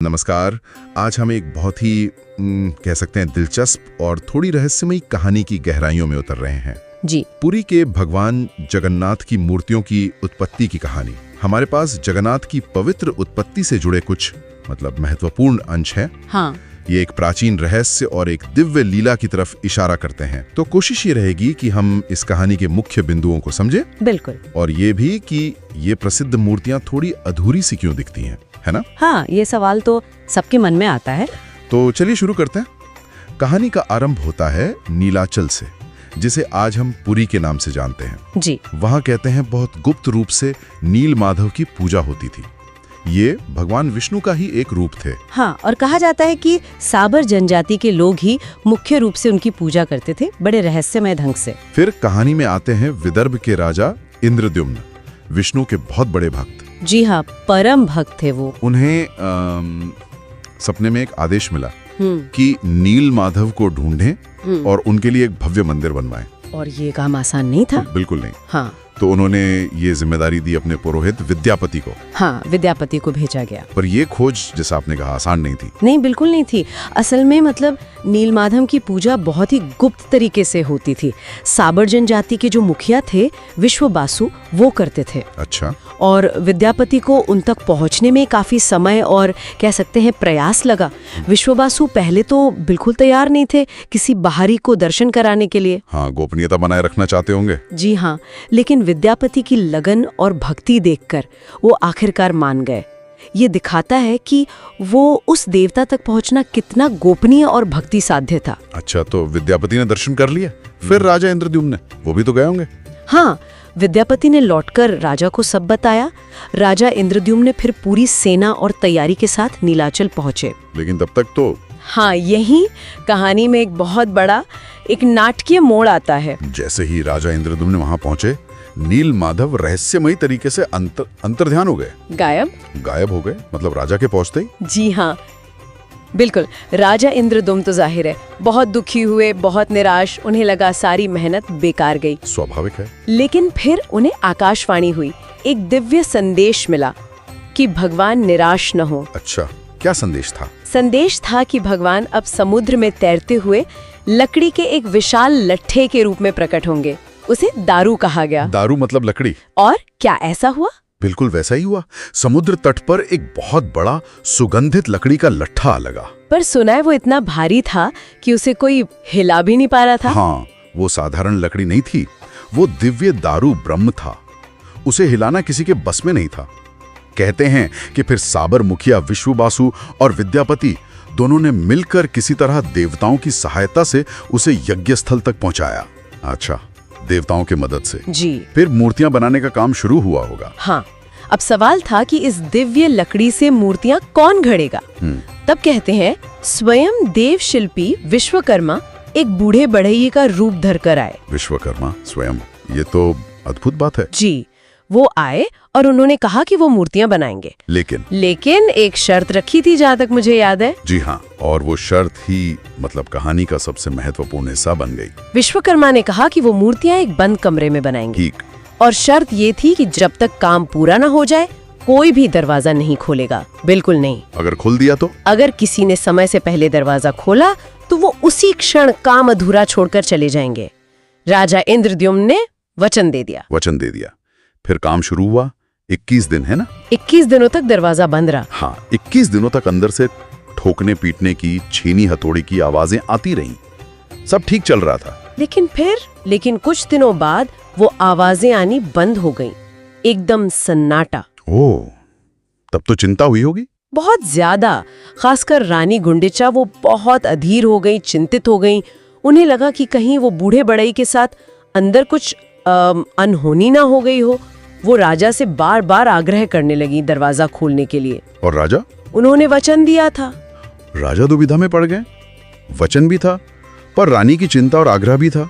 नमस्कार। आज हम एक बहुत ही कह सकते हैं दिलचस्प और थोड़ी रहस्यमयी कहानी की गहराइयों में उतर रहे हैं। जी। पुरी के भगवान जगन्नाथ की मूर्तियों की उत्पत्ति की कहानी। हमारे पास जगन्नाथ की पवित्र उत्पत्ति से जुड़े कुछ महत्वपूर्ण अंश हैं। हाँ। ये एक प्राचीन रहस्य और एक दिव्य लीला की तरफ इशारा करते हैं। तो कोशिश ये रहेगी कि हम इस कहानी के मुख्य बिंदुओं को समझें। बिल्कुल। और ये भी कि ये प्रसिद्ध मूर्तियां थोड़ी अधूरी सी क्यों दिखती हैं, है ना? हाँ, ये सवाल तो सबके मन में आता है। तो चलिए शुरू करते हैं। कहानी का आरंभ होता है नीलाचल से, जिसे आज हम पुरी के नाम से जानते हैं। जी। वहाँ कहते हैं बहुत गुप्त रूप से नील माधव की पूजा होती थी। ये भगवान विष्णु का ही एक रूप थे। हाँ, और कहा जाता है कि साबर जनजाति के लोग ही मुख्य रूप से उनकी पूजा करते थे, बड़े रहस्यमय ढंग से। फिर कहानी में आते हैं विदर्भ के राजा इंद्रद्युम्न, विष्णु के बहुत बड़े भक्त। जी हाँ, परम भक्त थे वो। उन्हें सपने में एक आदेश मिला कि नील माधव को ढूंढें और उनके लिए एक भव्य मंदिर बनवाएं। और ये काम आसान नहीं था। बिल्कुल नहीं। हाँ। तो उन्होंने ये जिम्मेदारी दी अपने पुरोहित विद्यापति को। हाँ, विद्यापति को भेजा गया। पर ये खोज, जैसा आपने कहा, आसान नहीं थी। नहीं, बिल्कुल नहीं थी। असल में नीलमाधव की पूजा बहुत ही गुप्त तरीके से होती थी। साबर जनजाति के जो मुखिया थे विश्वबासु, वो करते थे। अच्छा। और विद्यापति को उन तक पहुंचने में काफी समय और कह सकते हैं प्रयास लगा। विश्वबासु पहले तो बिल्कुल तैयार नहीं थे किसी बाहरी को दर्शन कराने के लिए। हाँ, गोपनीयता बनाए रखना चाहते होंगे। जी हाँ, लेकिन विद्यापति की लगन और भक्ति देखकर वो आखिरकार मान गए। ये दिखाता है कि वो उस देवता तक पहुंचना कितना गोपनीय और भक्ति साध्य था। अच्छा, तो विद्यापति ने दर्शन कर लिया। फिर राजा इंद्रद्युम्न, वो भी तो गए होंगे। हाँ, विद्यापति ने लौटकर राजा को सब बताया। राजा इंद्रद्युम्न ने फिर पूरी सेना और तैयारी के साथ नीलाचल पहुंचे। लेकिन तब तक तो हाँ, यही कहानी में एक बहुत बड़ा एक नाटकीय मोड़ आता है। जैसे ही राजा इंद्रद्युम्न वहां पहुंचे, नील माधव रहस्यमयी तरीके से अंतर्ध्यान हो गए। गायब हो गए, राजा के पहुंचते ही। जी हाँ, बिल्कुल। राजा इंद्रद्युम्न तो जाहिर है बहुत दुखी हुए, बहुत निराश। उन्हें लगा सारी मेहनत बेकार गई। स्वाभाविक है। लेकिन फिर उन्हें आकाशवाणी हुई, एक दिव्य संदेश मिला कि भगवान निराश न हो। अच्छा, क्या संदेश था? संदेश था कि भगवान अब समुद्र में तैरते हुए लकड़ी के एक विशाल लट्ठे के रूप में प्रकट होंगे। उसे दारू कहा गया। दारू मतलब लकड़ी। और क्या ऐसा हुआ? बिल्कुल वैसा ही हुआ। समुद्र तट पर एक बहुत बड़ा सुगंधित लकड़ी का लट्ठा लगा। पर सुना है वो इतना भारी था कि उसे कोई हिला भी नहीं पा रहा था। हाँ, वो साधारण लकड़ी नहीं थी, वो दिव्य दारू ब्रह्म था। उसे हिलाना किसी के बस में नहीं था। कहते हैं कि फिर साबर मुखिया विश्वबासु और विद्यापति दोनों ने मिलकर किसी तरह देवताओं की सहायता से उसे यज्ञ स्थल तक पहुंचाया। अच्छा, देवताओं की मदद से। जी। फिर मूर्तियां बनाने का काम शुरू हुआ होगा। हाँ, अब सवाल था कि इस दिव्य लकड़ी से मूर्तियां कौन घड़ेगा? तब कहते हैं स्वयं देव शिल्पी विश्वकर्मा एक बूढ़े बढ़इये का रूप धरकर आए। विश्वकर्मा स्वयं, ये तो अद्भुत बात है। जी, वो आए और उन्होंने कहा कि वो मूर्तियां बनाएंगे। लेकिन एक शर्त रखी थी, जहाँ तक मुझे याद है। जी हाँ, और वो शर्त ही कहानी का सबसे महत्वपूर्ण हिस्सा बन गई। विश्वकर्मा ने कहा कि वो मूर्तियां एक बंद कमरे में बनाएंगे। ठीक। और शर्त ये थी कि जब तक काम पूरा न हो जाए कोई भी दरवाजा नहीं खोलेगा। बिल्कुल नहीं। अगर खोल दिया तो? अगर किसी ने समय से पहले दरवाजा खोला तो वो उसी क्षण काम अधूरा छोड़कर चले जाएंगे। राजा इंद्रद्युम्न ने वचन दे दिया। फिर काम शुरू हुआ। 21 दिन, है ना? 21 दिनों तक दरवाजा बंद रहा। हाँ, 21 दिनों तक अंदर से ठोकने पीटने की, छीनी हथौड़ी की आवाजें आती रहीं। सब ठीक चल रहा था। लेकिन कुछ दिनों बाद वो आवाजें आनी बंद हो गईं। एकदम सन्नाटा। ओह, तब तो चिंता हुई होगी। बहुत ज्यादा। खासकर रानी गुंडिचा, वो बहुत अधीर हो गई, चिंतित हो गई। उन्हें लगा कि कहीं वो बूढ़े बढ़ई के साथ अंदर कुछ अनहोनी ना हो गई हो। वो राजा से बार बार आग्रह करने लगी दरवाजा खोलने के लिए। और राजा? उन्होंने वचन दिया था। राजा दुविधा में पड़ गए। वचन भी था, पर रानी की चिंता और आग्रह भी था।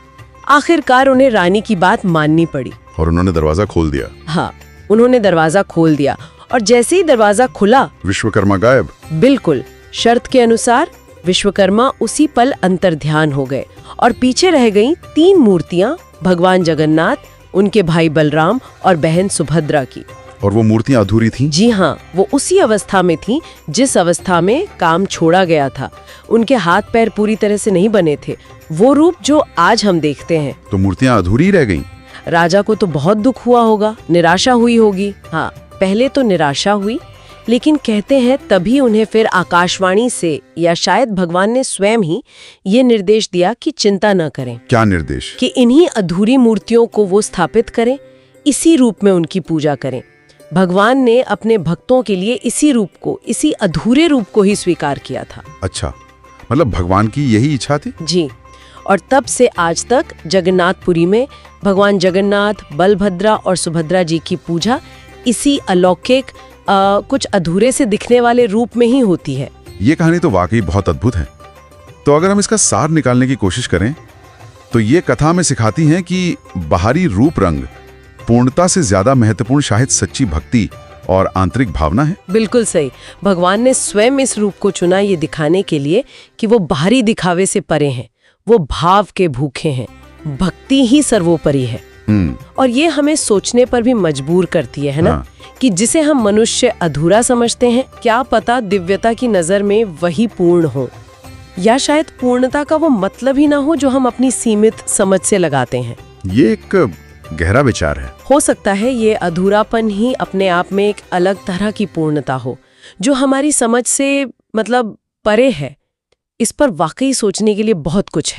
आखिरकार उन्हें रानी की बात माननी पड़ी और उन्होंने दरवाजा खोल दिया। हाँ, उन्होंने दरवाजा खोल दिया और जैसे ही दरवाजा खुला, विश्वकर्मा गायब। बिल्कुल। शर्त के अनुसार विश्वकर्मा उसी पल अंतर्ध्यान हो गए और पीछे रह गईं 3 मूर्तियां, भगवान जगन्नाथ, उनके भाई बलराम और बहन सुभद्रा की। और वो मूर्तियां अधूरी थीं? जी हाँ, वो उसी अवस्था में थी जिस अवस्था में काम छोड़ा गया था। उनके हाथ पैर पूरी तरह से नहीं बने थे, वो रूप जो आज हम देखते हैं। तो मूर्तियां अधूरी रह गईं। राजा को तो बहुत दुख हुआ होगा, निराशा हुई होगी। हाँ, पहले तो निराशा हुई, लेकिन कहते हैं तभी उन्हें फिर आकाशवाणी से या शायद भगवान ने स्वयं ही ये निर्देश दिया कि चिंता न करें। क्या निर्देश? कि इन्हीं अधूरी मूर्तियों को वो स्थापित करें, इसी रूप में उनकी पूजा करें। भगवान ने अपने भक्तों के लिए इसी रूप को, इसी अधूरे रूप को ही स्वीकार किया था। अच्छा, मतलब भगवान की यही इच्छा थी? जी, और तब से आज तक जगन्नाथपुरी में भगवान जगन्नाथ, बलभद्रा और सुभद्रा जी की पूजा इसी अलौकिक कुछ अधूरे से दिखने वाले रूप में ही होती है। ये कहानी तो वाकई बहुत अद्भुत है। तो अगर हम इसका सार निकालने की कोशिश करें तो ये कथा में सिखाती हैं कि बाहरी रूप रंग पूर्णता से ज्यादा महत्वपूर्ण शायद सच्ची भक्ति और आंतरिक भावना है। बिल्कुल सही। भगवान ने स्वयं इस रूप को चुना ये दिखाने के लिए कि वो बाहरी दिखावे से परे हैं, वो भाव के भूखे हैं, भक्ति ही सर्वोपरि है। और ये हमें सोचने पर भी मजबूर करती है ना? हाँ। कि जिसे हम मनुष्य अधूरा समझते हैं, क्या पता दिव्यता की नजर में वही पूर्ण हो, या शायद पूर्णता का वो मतलब ही ना हो जो हम अपनी सीमित समझ से लगाते हैं। ये एक गहरा विचार है। हो सकता है ये अधूरापन ही अपने आप में एक अलग तरह की पूर्णता हो, जो हमारी समझ से मतलब परे है। इस पर वाकई सोचने के लिए बहुत कुछ है।